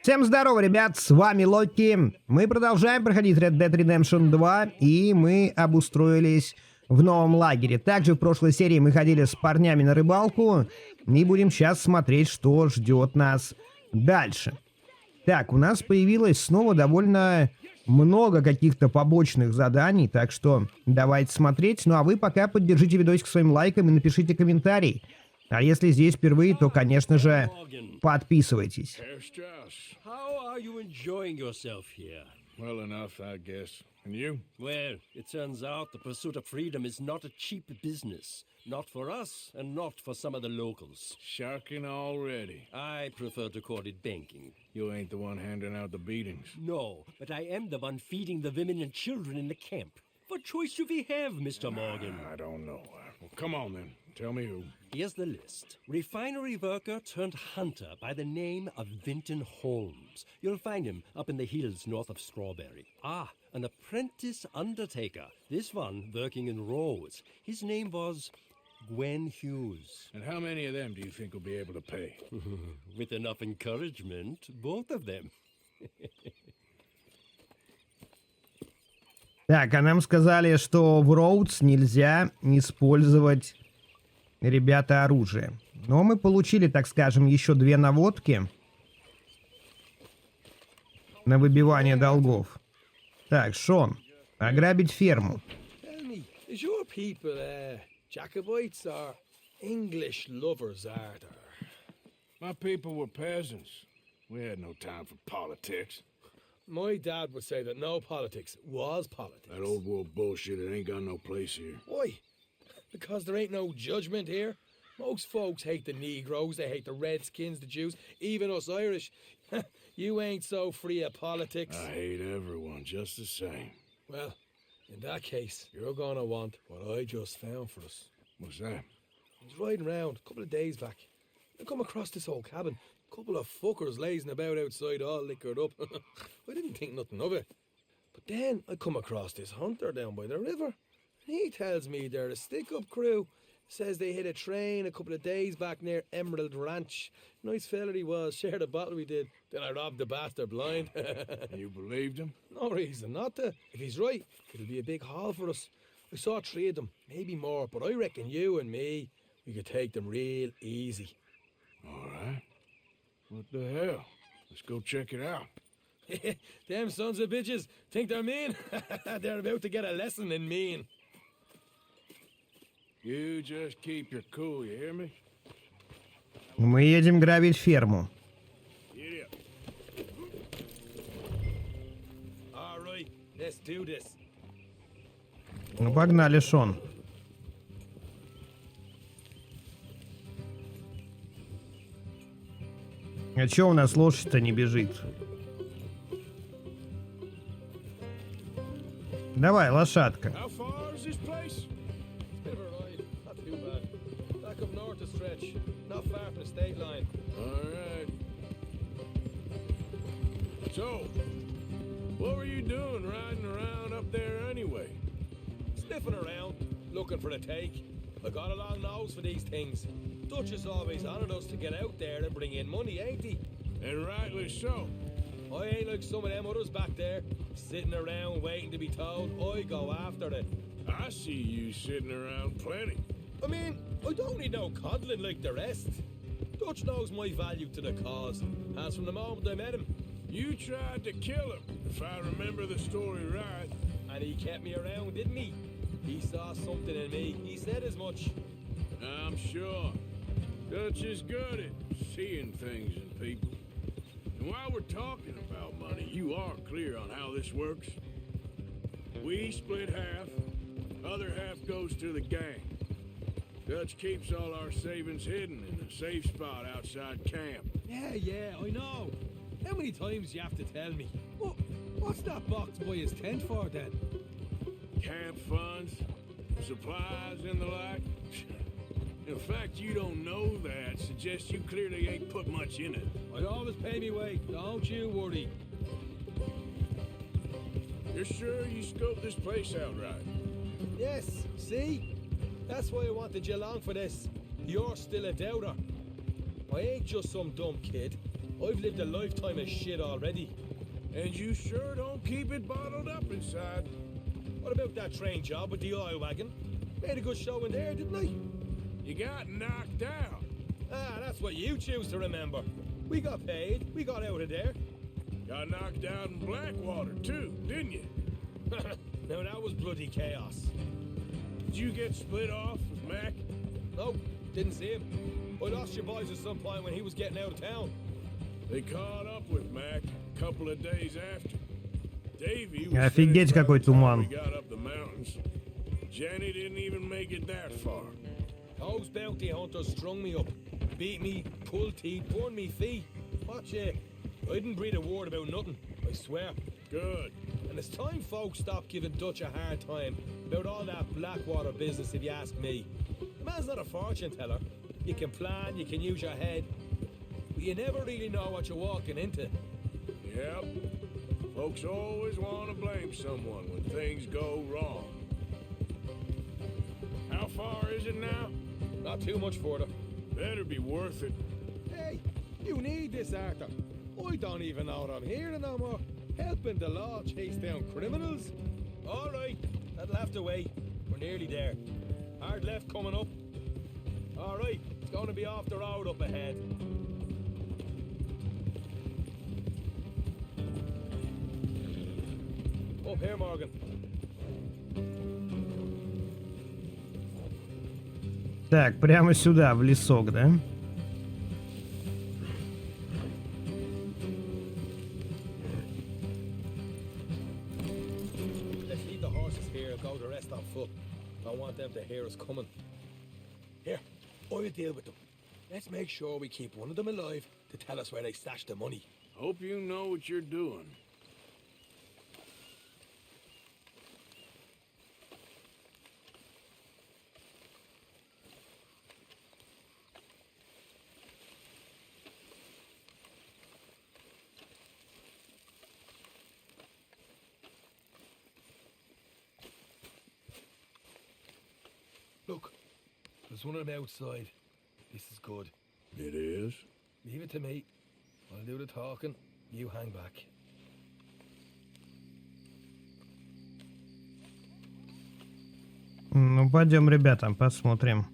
Всем здорово, ребят, с вами Локи. Мы продолжаем проходить Red Dead Redemption 2, и мы обустроились в новом лагере. Также в прошлой серии мы ходили с парнями на рыбалку, и будем сейчас смотреть, что ждет нас дальше. Так, у нас появилось снова довольно много каких-то побочных заданий, так что давайте смотреть. Ну а вы пока поддержите видосик своим лайком и напишите комментарий. А если здесь впервые, то, конечно же, подписывайтесь. Well enough, I guess. And you? Well, it turns out the pursuit of freedom is not a cheap business. Not for us, and not for some of the locals. Sharking already. I prefer to call it banking. You ain't the one handing out the beatings. No, but I am the one feeding the women and children in the camp. What choice do we have, Mr. Morgan? I don't know. Well, come on then. Tell me who. Here's the list. Refinery worker turned hunter by the name of Vinton Holmes. You'll find him up in the hills north of Strawberry. Ah, an apprentice undertaker. This one working in roads. His name was Gwen Hughes. And how many of them do you think will be able to pay? With enough encouragement, both of them. Так, а нам сказали, что в Роудс нельзя использовать, ребята, оружие. Но мы получили, так скажем, еще 2 наводки на выбивание долгов. Так, Шон, ограбить ферму. Is your people Jacobites or English lovers, Arthur? My people were peasants. We had no time for politics. My dad would say that no politics was politics. That old world bullshit, it ain't got no place here. Why? Because there ain't no judgment here. Most folks hate the Negroes, they hate the Redskins, the Jews, even us Irish. You ain't so free of politics. I hate everyone just the same. Well, in that case, you're gonna want what I just found for us. What's that? I was riding around a couple of days back. I come across this old cabin. Couple of fuckers lazing about outside all liquored up. I didn't think nothing of it. But then I come across this hunter down by the river. He tells me they're a stick-up crew. Says they hit a train a couple of days back near Emerald Ranch. Nice fella he was, shared a bottle we did. Then I robbed the bastard blind. You believed him? No reason not to. If he's right, it'll be a big haul for us. I saw 3 of them, maybe more, but I reckon you and me, we could take them real easy. All right. What the hell? Let's go check it out. Them sons of bitches think they're mean. They're about to get a lesson in mean. You just keep your cool, you hear me? Мы едем грабить ферму. Giddy up. All right, let's do this. Ну, погнали, Шон. А чё у нас лошадь-то не бежит? Давай, лошадка. How far is this place? Bit of a ride, not too bad. Back up north a stretch, not far from the state line. All right. So, what were you doing riding around up there anyway? Sniffing around, looking for a take. I got a long nose for these things. Dutch has always honoured us to get out there and bring in money, ain't he? And rightly so. I ain't like some of them others back there, sitting around waiting to be told. I go after it. I see you sitting around plenty. I mean, I don't need no coddling like the rest. Dutch knows my value to the cause, as from the moment I met him. You tried to kill him, if I remember the story right. And he kept me around, didn't he? He saw something in me. He said as much. I'm sure. Dutch is good at seeing things in people. And while we're talking about money, you are clear on how this works. We split half, other half goes to the gang. Dutch keeps all our savings hidden in a safe spot outside camp. Yeah, I know. How many times you have to tell me? What's that box by his tent for then? Camp funds, supplies, and the like. The fact you don't know that suggests you clearly ain't put much in it. I always pay me way, don't you worry. You're sure you scoped this place out right? Yes, see? That's why I wanted you along for this. You're still a doubter. I ain't just some dumb kid. I've lived a lifetime of shit already. And you sure don't keep it bottled up inside. What about that train job with the oil wagon? Made a good show in there, didn't I? You got knocked out. Ah, that's what you choose to remember. We got paid. We got out of there. Got knocked out in Blackwater, too, didn't you? Now that was bloody chaos. Did you get split off with Mac? No, didn't see him. I lost your boys at some point when he was getting out of town. They caught up with Mac a couple of days after. Davey was Офигеть, finished by какой the time туман. we got up the mountains. Jenny didn't even make it that far. Those bounty hunters strung me up, beat me, pulled teeth, burned me feet. Watch it. I didn't breathe a word about nothing, I swear. Good. And it's time folks stop giving Dutch a hard time about all that Blackwater business, if you ask me. The man's not a fortune teller. You can plan, you can use your head, but you never really know what you're walking into. Yep. Folks always want to blame someone when things go wrong. How far is it now? Not too much further. Better be worth it. Hey, you need this, Arthur. I don't even know what I'm hearing no more. Helping the law chase down criminals? All right, that'll have to wait. We're nearly there. Hard left coming up. All right, it's going to be off the road up ahead. Up here, Morgan. Так, прямо сюда, в лесок, да? Let's leave the horses here and go the rest on foot. I want them to hear us coming. Here, I'll deal with them. Let's make sure we keep one of them alive to tell us where they stashed the money. Hope you know what you're doing. Look, there's one of them outside. This is good. It is? Leave it to me. I'll do the talking. You hang back. Ну, пойдем, ребята, посмотрим.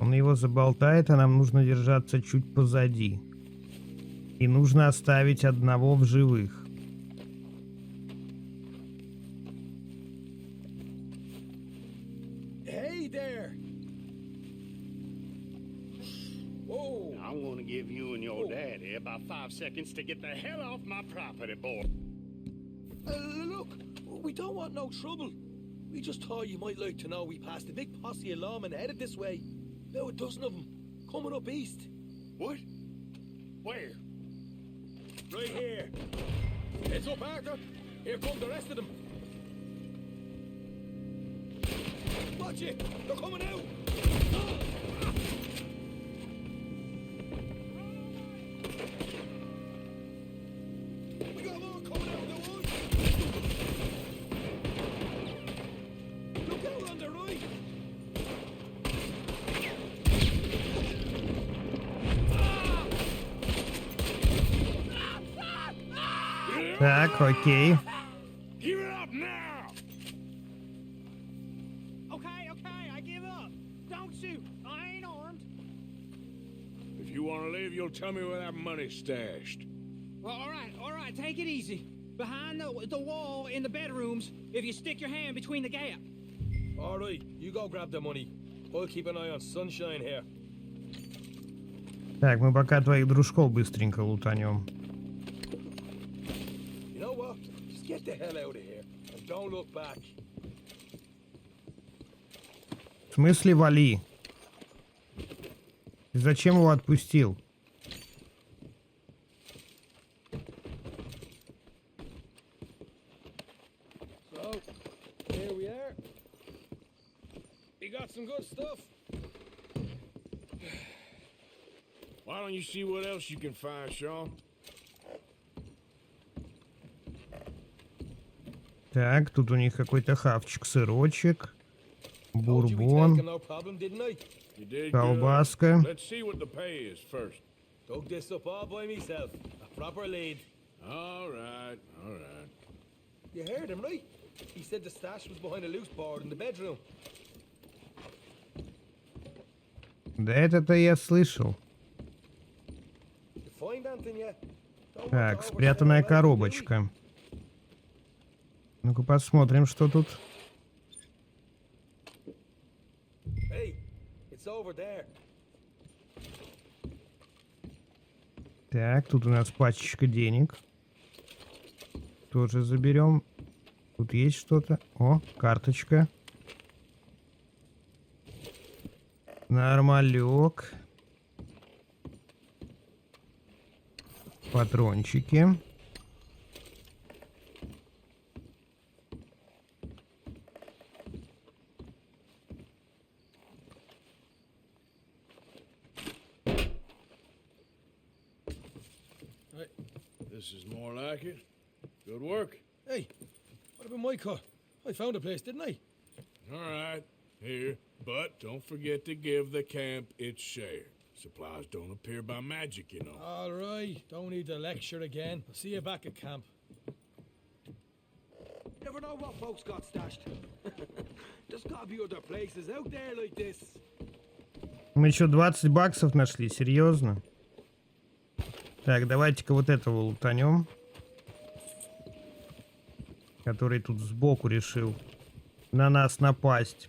Он его заболтает, а нам нужно держаться чуть позади. И нужно оставить одного в живых. Hey there! Whoa! I'm gonna give you and your daddy about 5 seconds to get the hell off my property, boy. Look, we don't want no trouble. We just thought you might like to know we passed a big posse of lawmen headed this way. About a dozen of them, coming up east. What? Where? Right here. Heads up, Arthur. Here come the rest of them. Watch it! They're coming out! We got more coming out of the woods! Look out on the right! Так, окей. Give it up now! Okay, I give up. Don't shoot. I ain't armed. If you want to live, you'll tell me where that money's stashed. Well, all right, take it easy. Behind the wall in the bedrooms, if you stick your hand between the gap. All right, you go grab the money. I'll keep an eye on Sunshine here. Так, мы пока твоих дружков быстренько лутанем. You know what? Just get the hell out of here and don't look back. В смысле вали? Ты зачем его отпустил? So, here we are. You got some good stuff. Why don't you see what else you can find, Sean? Так, тут у них какой-то хавчик, сырочек, Told you we'd take бурбон. him, no problem, didn't I? You did Колбаска. good. Let's see what the pay is first. Dug this up all by myself. A proper lead. All right, all right. You heard him, right? He said the stash was behind a loose board in the bedroom. Да это-то я слышал. You find anything yet? Don't want Так, to спрятанная oversell, коробочка. Ну-ка посмотрим, что тут. Hey, it's over there. Так, тут у нас пачечка денег. Тоже заберем. Тут есть что-то. О, карточка. Нормалек. Патрончики. Right. This is more like it. Good work. Hey, what about my car? I found a place, didn't I? All right, here. But don't forget to give the camp its share. Supplies don't appear by magic, you know. All right, don't need to lecture again. I'll see you back at camp. Never know what folks got stashed. There's gotta be other places out there like this. Мы еще 20 баксов нашли, серьезно? Так, давайте-ка вот этого лутанем. Который тут сбоку решил на нас напасть.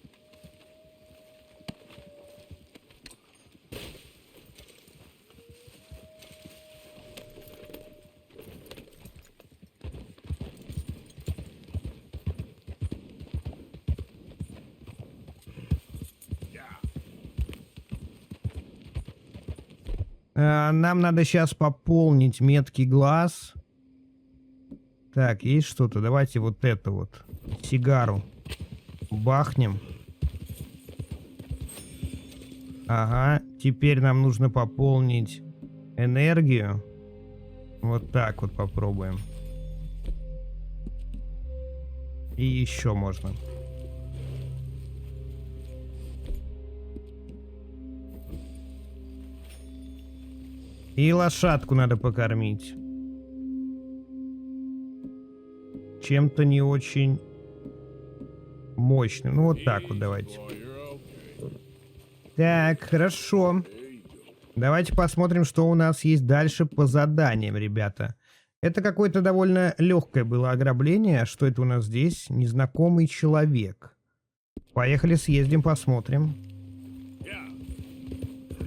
Нам надо сейчас пополнить меткий глаз. Так, есть что-то? Давайте вот это вот. Сигару. Бахнем. Ага. Теперь нам нужно пополнить энергию. Вот так вот попробуем. И еще можно. И лошадку надо покормить. Чем-то не очень мощным. Ну вот так вот давайте. Так, хорошо. Давайте посмотрим, что у нас есть дальше по заданиям, ребята. Это какое-то довольно легкое было ограбление. Что это у нас здесь? Незнакомый человек. Поехали, съездим, посмотрим.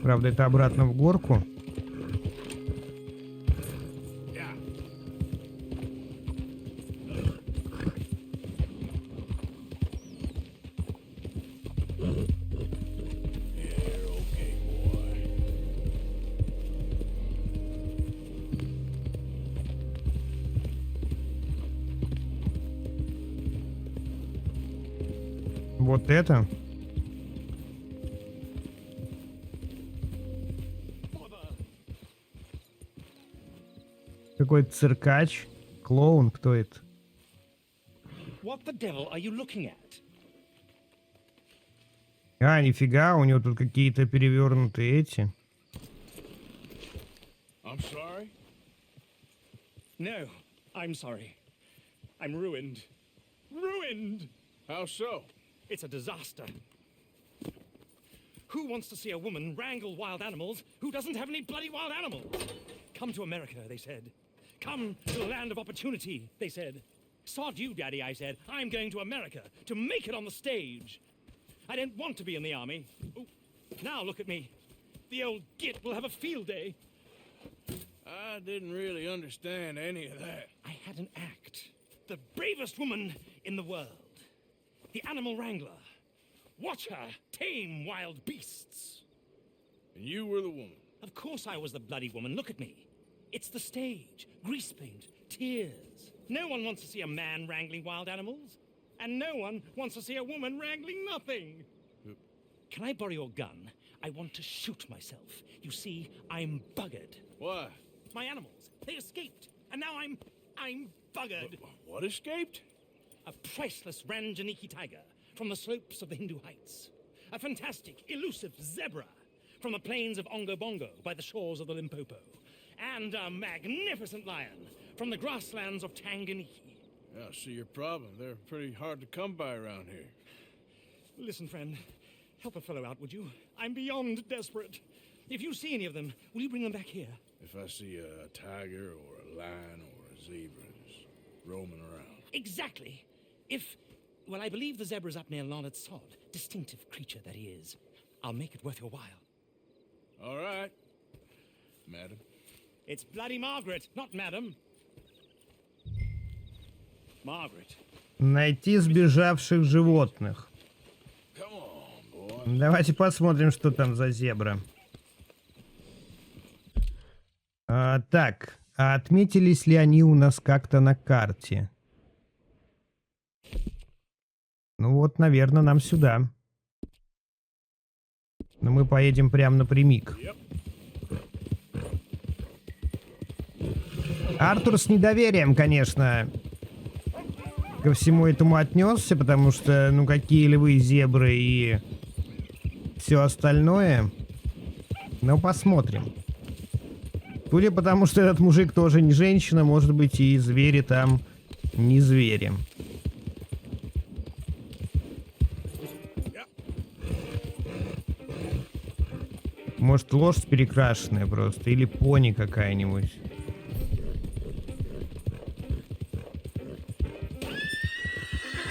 Правда, это обратно в горку. Вот это. Какой-то циркач. Клоун, кто это? What the devil are you looking at? А, нифига, у него тут какие-то перевернутые эти. I'm sorry? No, I'm sorry. I'm ruined. Ruined! How so? It's a disaster. Who wants to see a woman wrangle wild animals who doesn't have any bloody wild animals? Come to America, they said. Come to the land of opportunity, they said. Sod you, Daddy, I said. I'm going to America to make it on the stage. I don't want to be in the army. Oh, now look at me. The old git will have a field day. I didn't really understand any of that. I had an act. The bravest woman in the world. The animal wrangler. Watch her tame wild beasts. And you were the woman. Of course I was the bloody woman. Look at me. It's the stage. Grease paint. Tears. No one wants to see a man wrangling wild animals. And no one wants to see a woman wrangling nothing. Can I borrow your gun? I want to shoot myself. You see, I'm buggered. Why? My animals, they escaped. And now I'm buggered. What escaped? A priceless Ranjaniki tiger from the slopes of the Hindu Heights. A fantastic, elusive zebra from the plains of Ongo Bongo by the shores of the Limpopo. And a magnificent lion from the grasslands of Tanganyika. Yeah, I see your problem. They're pretty hard to come by around here. Listen, friend, help a fellow out, would you? I'm beyond desperate. If you see any of them, will you bring them back here? If I see a tiger or a lion or a zebra just roaming around. Exactly. Well, I believe the zebra's up near Larned Sod. Distinctive creature that he is. I'll make it worth your while. All right, madam. It's bloody Margaret, not madam. Margaret. Найти сбежавших животных. Come on, boy. Давайте посмотрим, что там за зебра. Так, а отметились ли они у нас как-то на карте? Ну вот, наверное, нам сюда. Но мы поедем прямо напрямик. Артур с недоверием, конечно, ко всему этому отнесся, потому что, ну, какие львы, зебры и все остальное. Но посмотрим. Судя по тому, что этот мужик тоже не женщина, может быть, и звери там не звери. Может, лошадь перекрашенная просто, или пони какая-нибудь.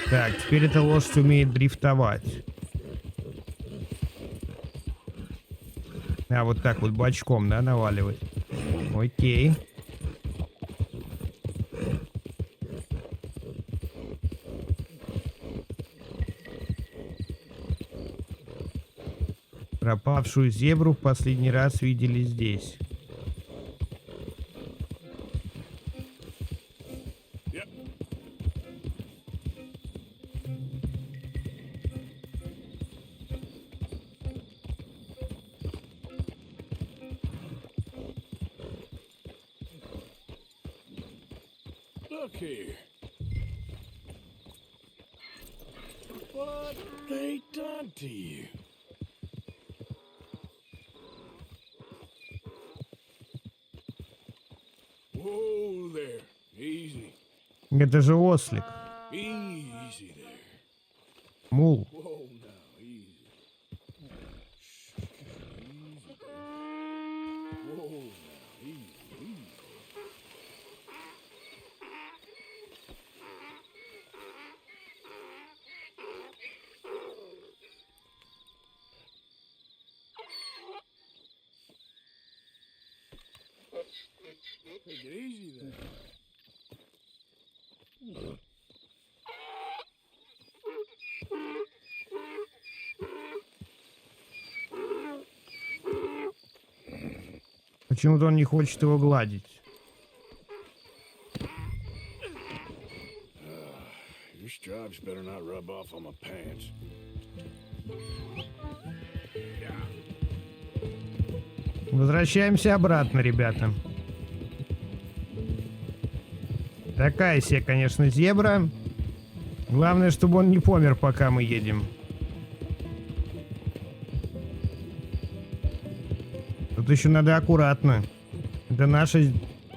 Так, теперь эта лошадь умеет дрифтовать. А, вот так вот бочком, да, наваливать. Окей. Пропавшую зебру в последний раз видели здесь. Look here. What they done to you? Whoa there. Easy. Это же ослик. Easy there. Мул. Whoa now. Easy. Easy there. Whoa now. Easy. Take it easy there. Почему-то он не хочет его гладить. Your stripes better not rub off on my pants. Возвращаемся обратно, ребята. Такая себе, конечно, зебра. Главное, чтобы он не помер, пока мы едем. Тут еще надо аккуратно. Это наша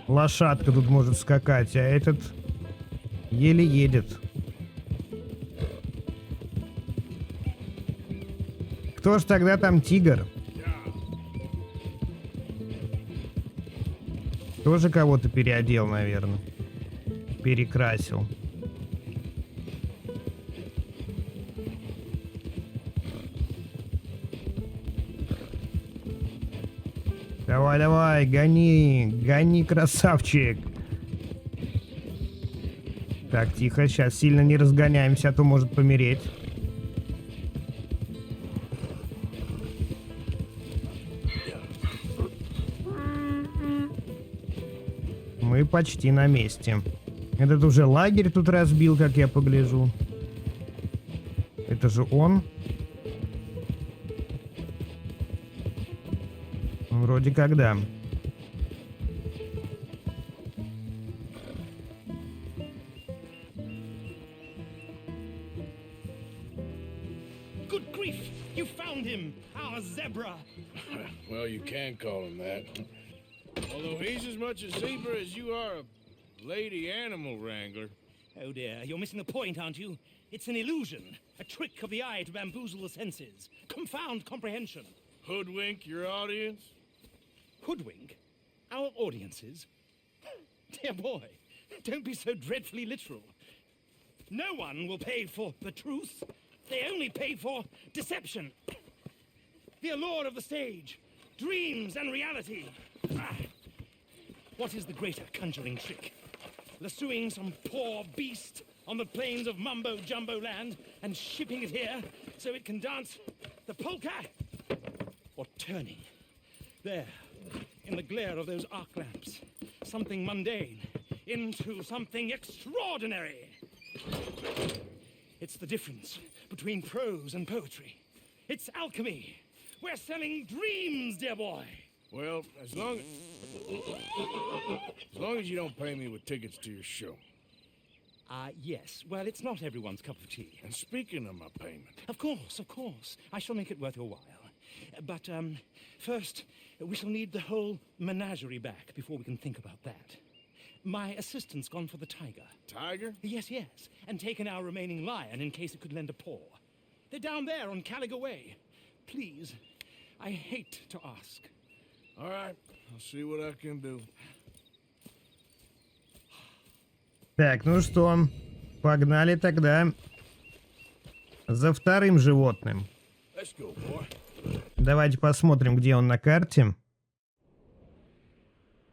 лошадка тут может скакать, а этот еле едет. Кто ж тогда там тигр? Тоже кого-то переодел, наверное. Перекрасил. Давай, давай, гони, гони, красавчик. Так, тихо, сейчас сильно не разгоняемся, а то может помереть. Мы почти на месте. Этот уже лагерь тут разбил, как я погляжу. Это же он. Вроде когда. Good grief! You found him, our zebra. Well, you can call him that. Although he's as much a zebra as you are a lady animal wrangler. Oh dear, you're missing the point, aren't you? It's an illusion, a trick of the eye to bamboozle the senses, confound comprehension. Hoodwink your audience? Hoodwink? Our audiences? Dear boy, don't be so dreadfully literal. No one will pay for the truth. They only pay for deception. The allure of the stage, dreams and reality. Ah. What is the greater conjuring trick? Lassoing some poor beast on the plains of mumbo-jumbo land and shipping it here so it can dance the polka? Or turning, there, in the glare of those arc lamps, something mundane into something extraordinary? It's the difference between prose and poetry. It's alchemy. We're selling dreams, dear boy. Well, as long as you don't pay me with tickets to your show. Yes. Well, it's not everyone's cup of tea. And speaking of my payment... Of course. I shall make it worth your while. But, first, we shall need the whole menagerie back before we can think about that. My assistant's gone for the tiger. Tiger? Yes. And taken our remaining lion in case it could lend a paw. They're down there on Caligo Way. Please, I hate to ask. All right, I'll see what I can do. Так, ну что, погнали тогда за вторым животным. Let's go, boy. Давайте посмотрим, где он на карте.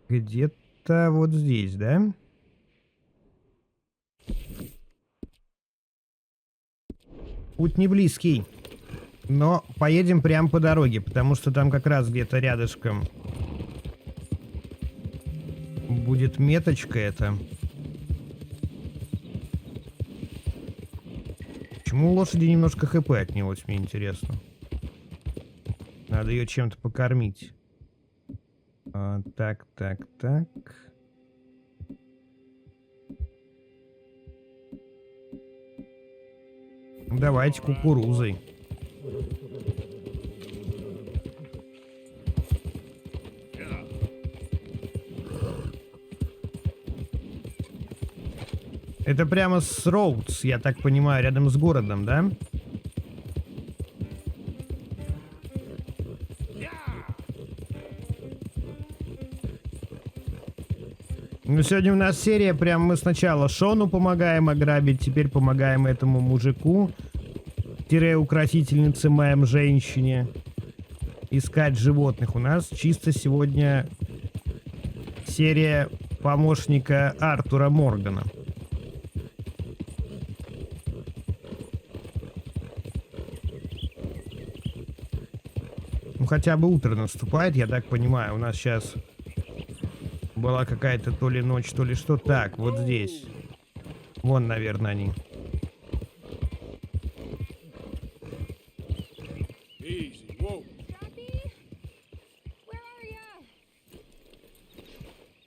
Где-то вот здесь, да? Путь не близкий, но поедем прямо по дороге, потому что там как раз где-то рядышком будет меточка эта. Почему у лошади немножко хп отнялось, мне интересно. Надо ее чем-то покормить. Так. Давайте кукурузой. Это прямо с Роудс, я так понимаю, рядом с городом, да? Ну, сегодня у нас серия, прям мы сначала Шону помогаем ограбить, теперь помогаем этому мужику, укротительнице моем женщине, искать животных. У нас чисто сегодня серия помощника Артура Моргана. Ну, хотя бы утро наступает, я так понимаю. У нас сейчас была какая-то то ли ночь, то ли что. Так, вот здесь. Вон, наверное, они. Easy, whoa.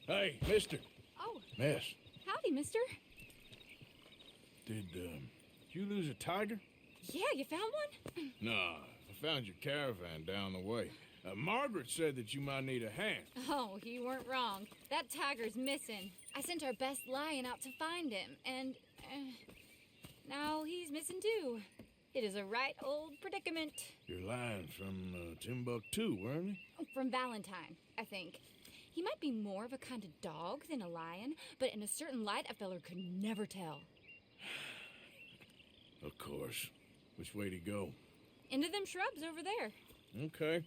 Hey, mister. Oh. Miss. Howdy, mister. Did you lose a tiger? Yeah, you found one? Nah, I found your caravan down the way. Margaret said that you might need a hand. Oh, you weren't wrong. That tiger's missing. I sent our best lion out to find him, and now he's missing too. It is a right old predicament. Your lion from Timbuktu, weren't he? From Valentine, I think. He might be more of a kind of dog than a lion, but in a certain light, a feller could never tell. Of course. Which way to go? Into them shrubs over there. Okay.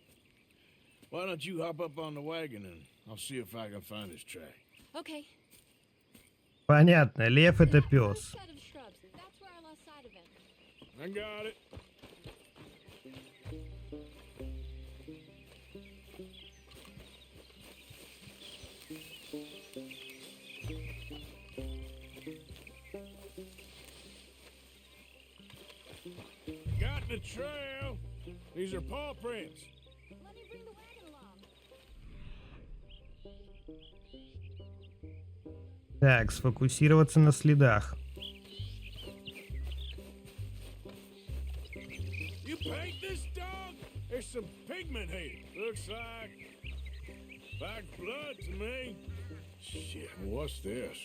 Why don't you hop up on the wagon and I'll see if I can find his track. Okay. Понятно, лев это пес. I got it. Got the trail. These are paw prints. Let me bring the wagon along. Так, сфокусироваться на следах. You paint this dog? There's some pigment here. Looks like blood to me. Shit, what's this?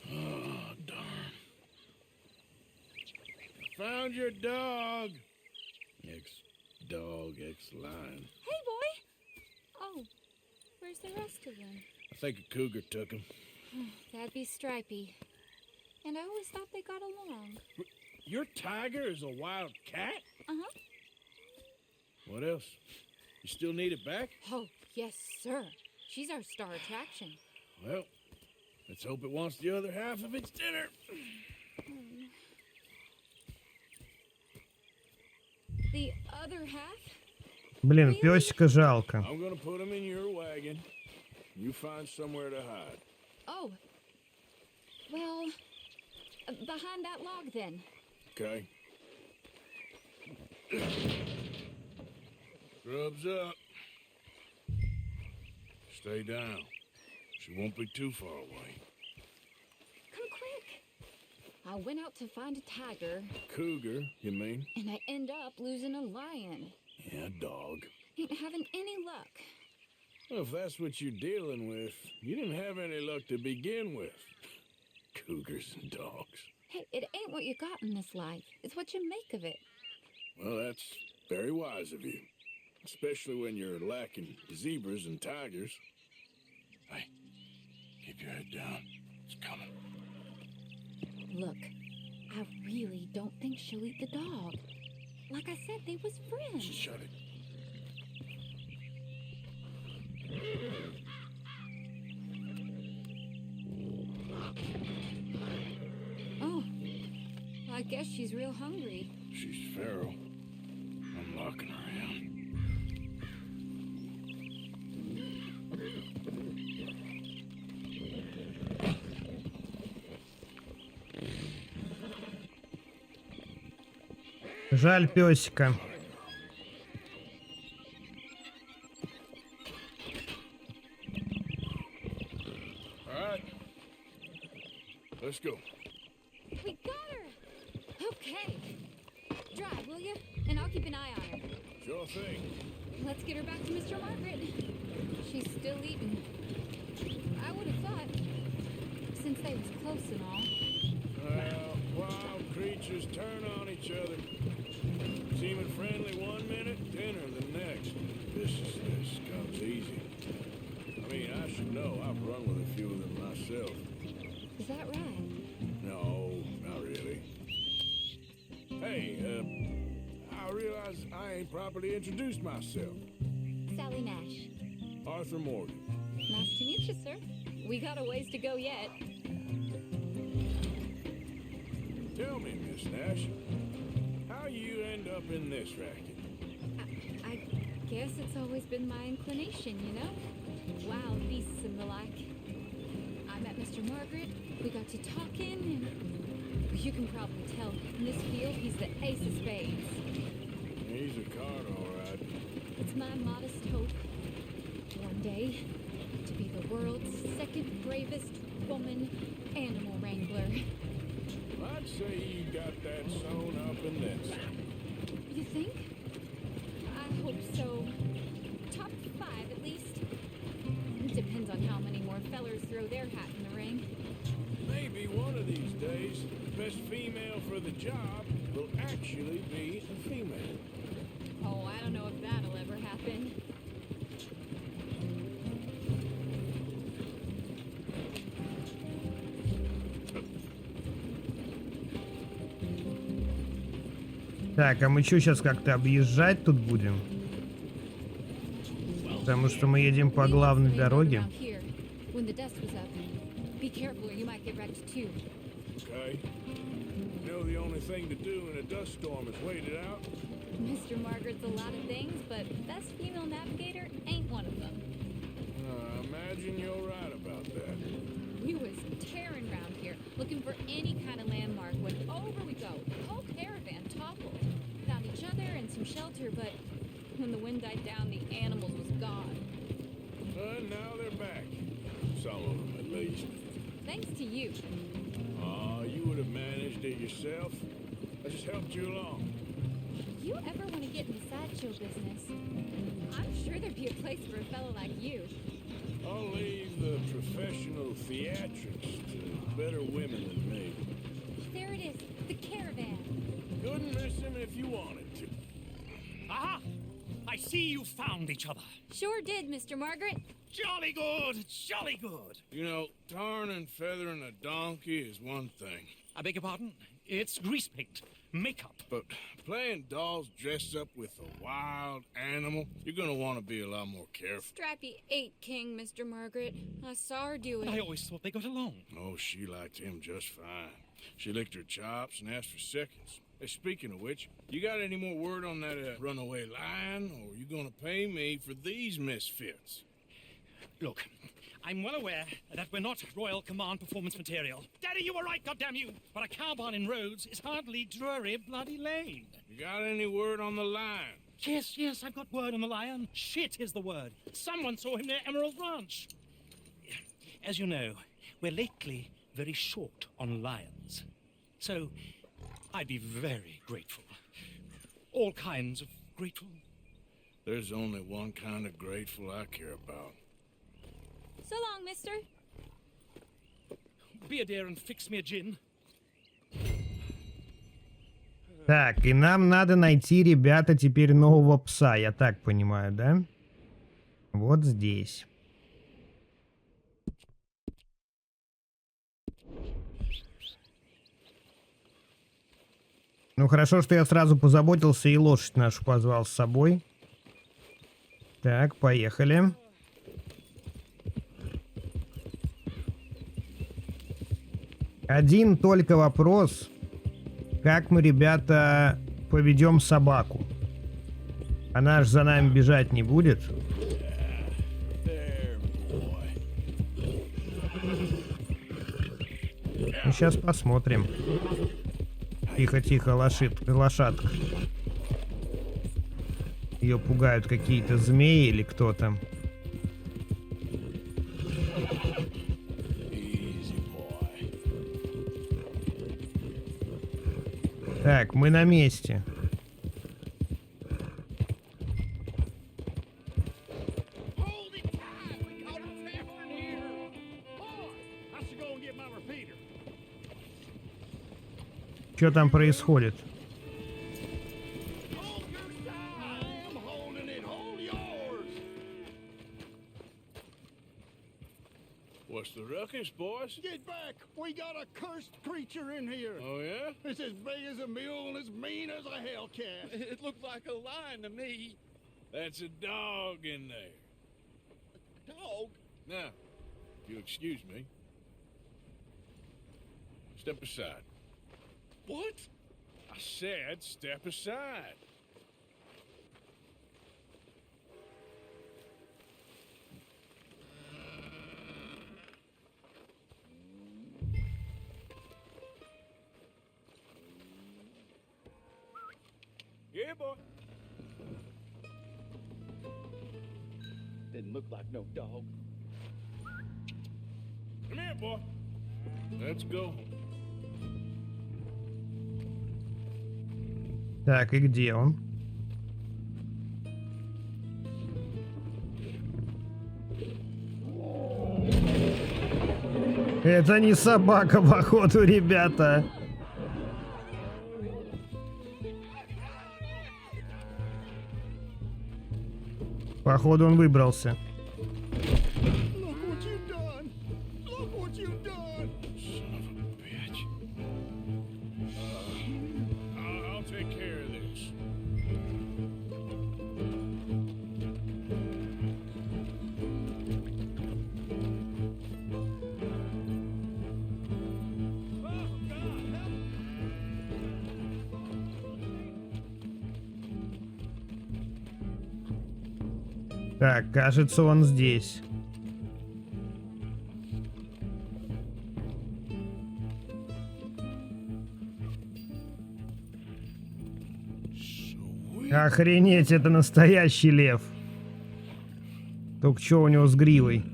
Oh, darn. Found your dog. Ex-dog, ex-lion. Hey, boy! Oh, where's the rest of them? I think a cougar took him. That'd be Stripey. And I always thought they got along. Your tiger is a wild cat? Uh-huh. What else? You still need it back? Oh, yes, sir. She's our star attraction. Well, let's hope it wants the other half of its dinner. The other half? Блин, песика жалко. I'm gonna put him in your wagon. You find somewhere to hide. Oh. Well, behind that log, then. Okay. Grub's up. Stay down. She won't be too far away. Come quick. I went out to find a tiger. Cougar, you mean? And I end up losing a lion. Yeah, dog. Ain't having any luck. Well, if that's what you're dealing with, you didn't have any luck to begin with. Cougars and dogs. Hey, it ain't what you got in this life. It's what you make of it. Well, that's very wise of you. Especially when you're lacking zebras and tigers. Hey, keep your head down. It's coming. Look, I really don't think she'll eat the dog. Like I said, they was friends. Shut it. Oh, I guess she's real hungry. She's feral. I'm locking her in. Жаль песика. All right. Let's go. We got her! Okay. Drive, will you? And I'll keep an eye on her. Sure thing. Let's get her back to Mr. Margaret. She's still eating. I would have thought, since they was close and all. Well, wild creatures turn on each other. Seeming friendly one minute, dinner the next. Viciousness comes easy. I mean, I should know. I've run with a few of them myself. Is that right? No, not really. Hey, I realize I ain't properly introduced myself. Sally Nash. Arthur Morgan. Nice to meet you, sir. We got a ways to go yet. Tell me, Miss Nash, how you end up in this racket? I guess it's always been my inclination, you know? Wild beasts and the like. I met Mr. Margaret, we got to talking, and you can probably tell, in this field, he's the ace of spades. He's a card, all right. It's my modest hope, one day, to be the world's second bravest woman animal wrangler. I'd say you got that sewn up and then some. You think? I hope so. Top 5 at least. Depends on how many more fellers throw their hat in the ring. Maybe one of these days, the best female for the job will actually be a female. Oh, I don't know if that'll ever happen. Так, а мы что, сейчас как-то объезжать тут будем? Потому что мы едем по главной дороге. Okay. You know the only thing to do in a dust storm is wait it out? Mr. Margaret's a lot of things, but best female navigator ain't one of them. I imagine you're right about that. We was tearing around here, looking for any kind of landmark when over we go. The whole caravan toppled. Found each other and some shelter, but When the wind died down, the animals was gone. And now they're back. Some of them, at least. Thanks to you. You would have managed it yourself. I just helped you along. If you ever want to get in the sideshow business, I'm sure there'd be a place for a fellow like you. I'll leave the professional theatrics to better women than me. There it is, the caravan. Couldn't miss him if you wanted to. Aha! I see you found each other. Sure did, Mr. Margaret. Jolly good, jolly good. You know, tarring and feathering a donkey is one thing. I beg your pardon? It's grease paint, makeup. But playing dolls dressed up with a wild animal, you're gonna want to be a lot more careful. Strappy ate King, Mr. Margaret. I saw her do it. I always thought they got along. Oh, she liked him just fine. She licked her chops and asked for seconds. Hey, speaking of which, you got any more word on that runaway lion, or you gonna pay me for these misfits? Look, I'm well aware that we're not Royal Command performance material. Daddy, you were right, goddamn you! But a cow barn in Rhodes is hardly Drury Bloody Lane. You got any word on the lion? Yes, I've got word on the lion. Shit is the word. Someone saw him near Emerald Ranch. As you know, we're lately very short on lions. So, I'd be very grateful. All kinds of grateful. There's only one kind of grateful I care about. So long, mister. Be a dear and fix me a gin. Так, и нам надо найти, ребята, теперь нового пса, я так понимаю, да? Вот здесь. Ну, хорошо, что я сразу позаботился и лошадь нашу позвал с собой. Так, поехали. Один только вопрос. Как мы, ребята, поведем собаку? Она ж за нами бежать не будет. Ну, сейчас посмотрим. Тихо-тихо, лошадка. Ее пугают какие-то змеи или кто-то. Так, мы на месте. Что там происходит? What's the ruckus, boys? Get back! We got a cursed creature in here. Oh, yeah? It's as big as a mule and as mean as a hellcat. It looked like a lion to me. That's a dog in there. Dog? Now, if you'll excuse me. Step aside. What? I said step aside. Yeah, boy. Didn't look like no dog. Come here, boy. Let's go. Так, и где он? Это не собака, походу, ребята. Походу, он выбрался. Look what you've done! Look what you've done! Son of a bitch. I'll take care of this. Так, кажется, он здесь. Охренеть, это настоящий лев. Только что у него с гривой?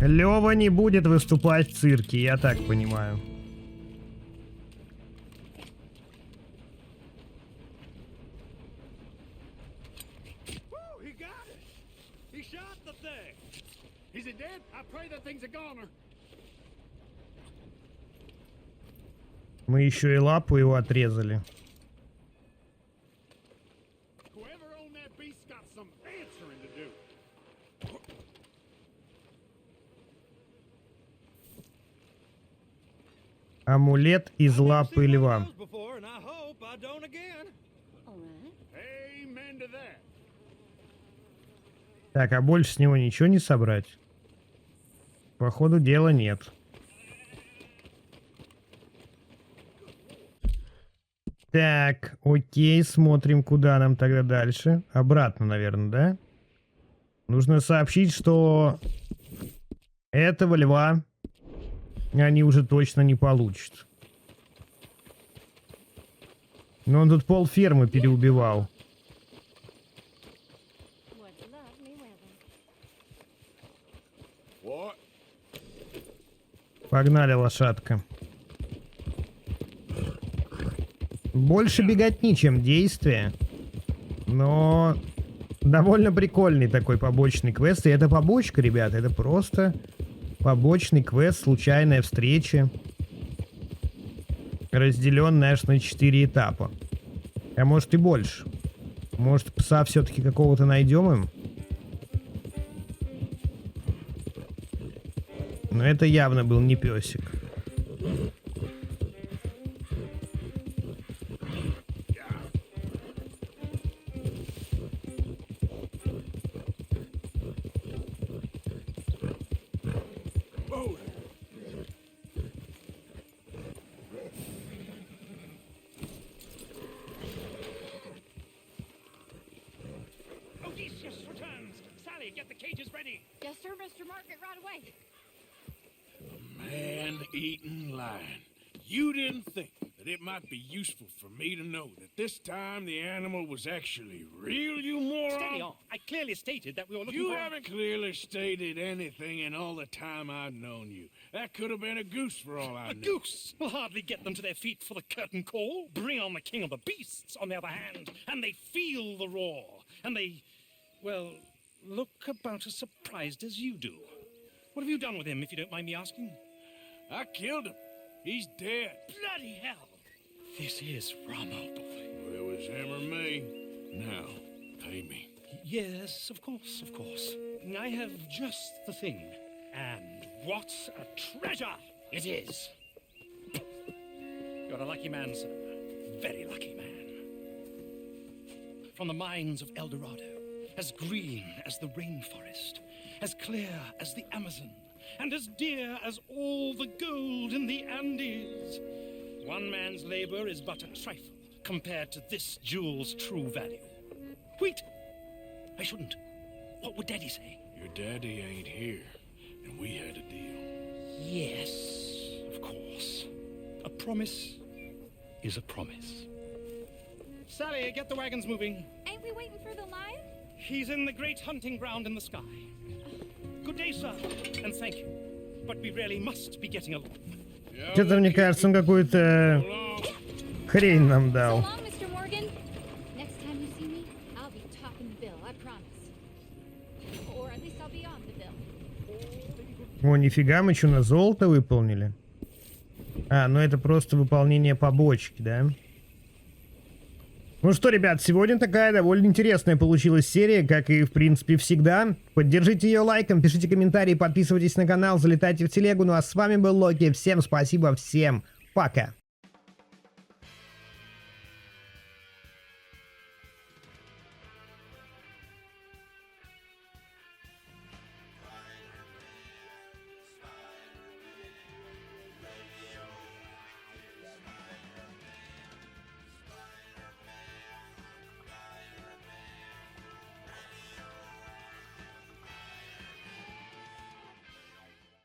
Лева не будет выступать в цирке, я так понимаю. Мы еще и лапу его отрезали. Амулет из лапы льва. Так, а больше с него ничего не собрать? По ходу дела нет. Так, окей, смотрим, куда нам тогда дальше. Обратно, наверное, да? Нужно сообщить, что этого льва они уже точно не получат. Но он тут полфермы переубивал. Погнали, лошадка. Больше беготни, чем действия. Но довольно прикольный такой побочный квест. И это побочка, ребята. Это просто побочный квест, случайная встреча. Разделенная аж на 4 этапа. А может и больше. Может, пса все-таки какого-то найдем им? Но это явно был не песик. Yes, sir, Mr. Margaret, right away. Man-eating lion. You didn't think that it might be useful for me to know that this time the animal was actually real, you moron? Steady on. I clearly stated that we were looking You for... haven't clearly stated anything in all the time I've known you. That could have been a goose for all I A knew. goose will hardly get them to their feet for the curtain call. Bring on the king of the beasts, on the other hand, and they feel the roar. And they, well, look about as surprised as you do. What have you done with him, if you don't mind me asking? I killed him. He's dead. Bloody hell! This is Ronaldo. Well, it was him or me. Now, pay me. Yes, of course, of course. I have just the thing. And what a treasure it is! You're a lucky man, sir. Very lucky man. From the mines of El Dorado, as green as the rainforest, as clear as the Amazon, and as dear as all the gold in the Andes. One man's labor is but a trifle compared to this jewel's true value. Wait! I shouldn't. What would Daddy say? Your daddy ain't here, and we had a deal. Yes, of course. A promise is a promise. Sally, get the wagons moving. Ain't we waiting for the lion? He's in the great hunting ground in the sky. Good day, sir, and thank you. But we really must be getting along. Что-то, мне кажется, он какую-то хрень нам So дал. long, Mr. Morgan. Next time you see me, I'll be topping the bill, I promise. Or at least I'll be on the bill. О, нифига, мы что, на золото выполнили? А, ну это просто выполнение побочки, да? Ну что, ребят, сегодня такая довольно интересная получилась серия, как и, в принципе, всегда. Поддержите ее лайком, пишите комментарии, подписывайтесь на канал, залетайте в телегу. Ну а с вами был Локи. Всем спасибо, всем пока.